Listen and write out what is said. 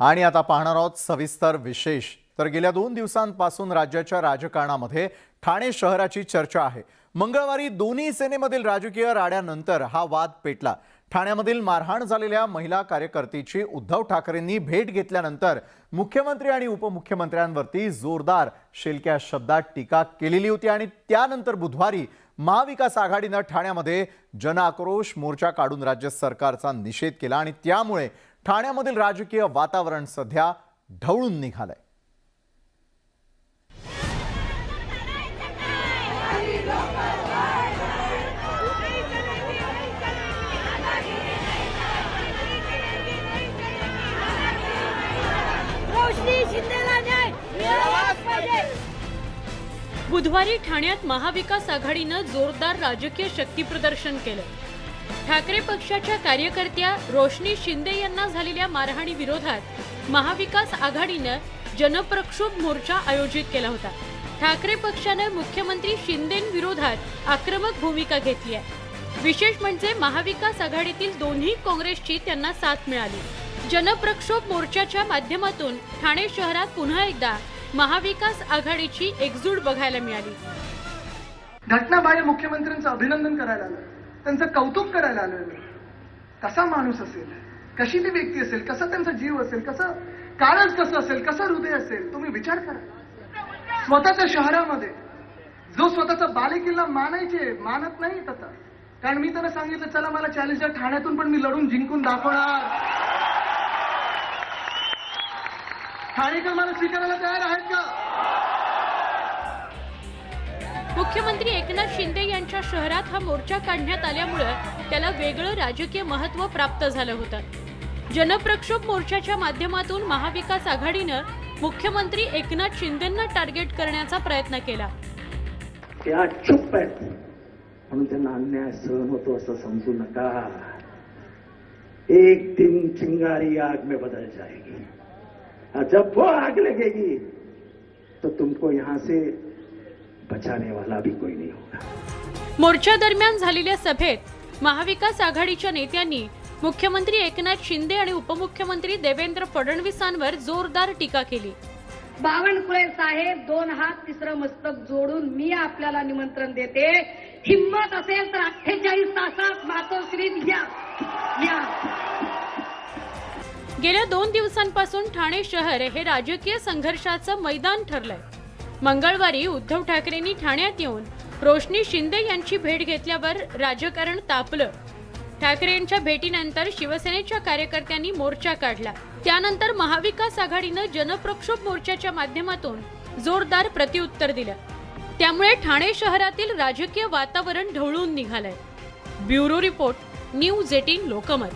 आणि आता पाहणार आहोत सविस्तर विशेष। तर गेल्या 2 दिवसांपासून राज्याच्या राजकारणामध्ये ठाणे शहराची चर्चा आहे। मंगळवारी दोन्ही सेनेमधील राजकीय राड्यानंतर हा वाद पेटला। ठाण्यामधील मारहाण झालेल्या महिला कार्यकर्तीची उद्धव ठाकरेंनी भेट घेतल्यानंतर मुख्यमंत्री आणि उपमुख्यमंत्र्यांवरती जोरदार शिलक्या शब्दात टीका केलेली होती आणि त्यानंतर बुधवारी महाविकास आघाडीने ठाण्यामध्ये जनआक्रोश मोर्चा काढून राज्य सरकारचा निषेध केला आणि त्यामुळे ठाण्यामधील राजकीय वातावरण सध्या ढवळून निघालंय। बुधवारी ठाण्यात महाविकास आघाडीने जोरदार राजकीय शक्ती प्रदर्शन केलं। ठाकरे पक्षाच्या कार्यकर्त्या रोशनी शिंदे यांना झालेल्या मारहाणी विरोधात महाविकास आघाडीने जनप्रक्षोभ मोर्चा आयोजित केला होता। ठाकरे पक्षाने मुख्यमंत्री शिंदेंविरोधात आक्रमक भूमिका घेतली आहे। विशेष म्हणजे महाविकास आघाडीतील दोन्ही काँग्रेसची त्यांना साथ मिळाली। जनप्रक्षोभ मोर्चाच्या माध्यमातून ठाणे शहरात पुन्हा एकदा महाविकास आघाडीची एकजूट बघायला मिळाली। घटनाबाह्य मुख्यमंत्र्यांचं अभिनंदन करायला आलं, त्यांचं कौतुक करायला आलं। कसा माणूस असेल, कशी ती व्यक्ती असेल, कसा त्यांचा जीव असेल, कसं काळज कसं असेल, कसं हृदय असेल, तुम्ही विचार करा। स्वतःच्या शहरामध्ये जो स्वतःचा बालेकिल्ला मानत नाही तसा, कारण मी त्यांना सांगितलं चला मला चॅलेंज द्या, ठाण्यातून पण मी लढून जिंकून दाखवणार। ठाणेकर मला स्वीकारायला तयार आहेत का? मुख्यमंत्री एकनाथ शिंदे यांच्या शहरात हा मोर्चा काढण्यात आल्यामुळे त्याला वेगळं राजकीय महत्त्व प्राप्त झालं होतं। जनप्रक्षोभ मोर्चाच्या माध्यमातून महाविकास आघाडीने मुख्यमंत्री एकनाथ शिंदेंना टार्गेट करण्याचा प्रयत्न केला। त्या चुप आहेत म्हणून त्यांना अन्याय सहन होतो असं समजू नका। एक दिन चिंगारी आग में बदल जाएगी, जब वो आग लगेगी तो तुमको यहां से बचाने वाला भी कोई नहीं होगा। मोर्चा दरम्यान झालेल्या सभेत महाविकास आघाडीच्या नेत्यांनी मुख्यमंत्री एकनाथ शिंदे आणि उपमुख्यमंत्री देवेंद्र फडणवीसांवर जोरदार टीका केली। बावनकुळे साहेब, 2 हात 3 मस्तक जोडून मी आपल्याला निमंत्रण देते, हिम्मत असेल तर 48 तासात मातोश्रीत या। गेल्या 2 दिवसांपासून ठाणे शहर हे राजकीय संघर्षाचं मैदान ठरलंय। मंगळवारी उद्धव ठाकरेंनी ठाण्यात येऊन रोशनी शिंदे यांची भेट घेतल्यावर राजकारण तापलं। ठाकरे यांच्या भेटीनंतर शिवसेनेच्या कार्यकर्त्यांनी मोर्चा काढला। त्यानंतर महाविकास आघाडीने जनप्रक्षोभ मोर्चाच्या माध्यमातून जोरदार प्रत्युत्तर दिलं। त्यामुळे ठाणे शहरातील राजकीय वातावरण ढवळून निघालंय। Bureau report, news 18 Lokmat.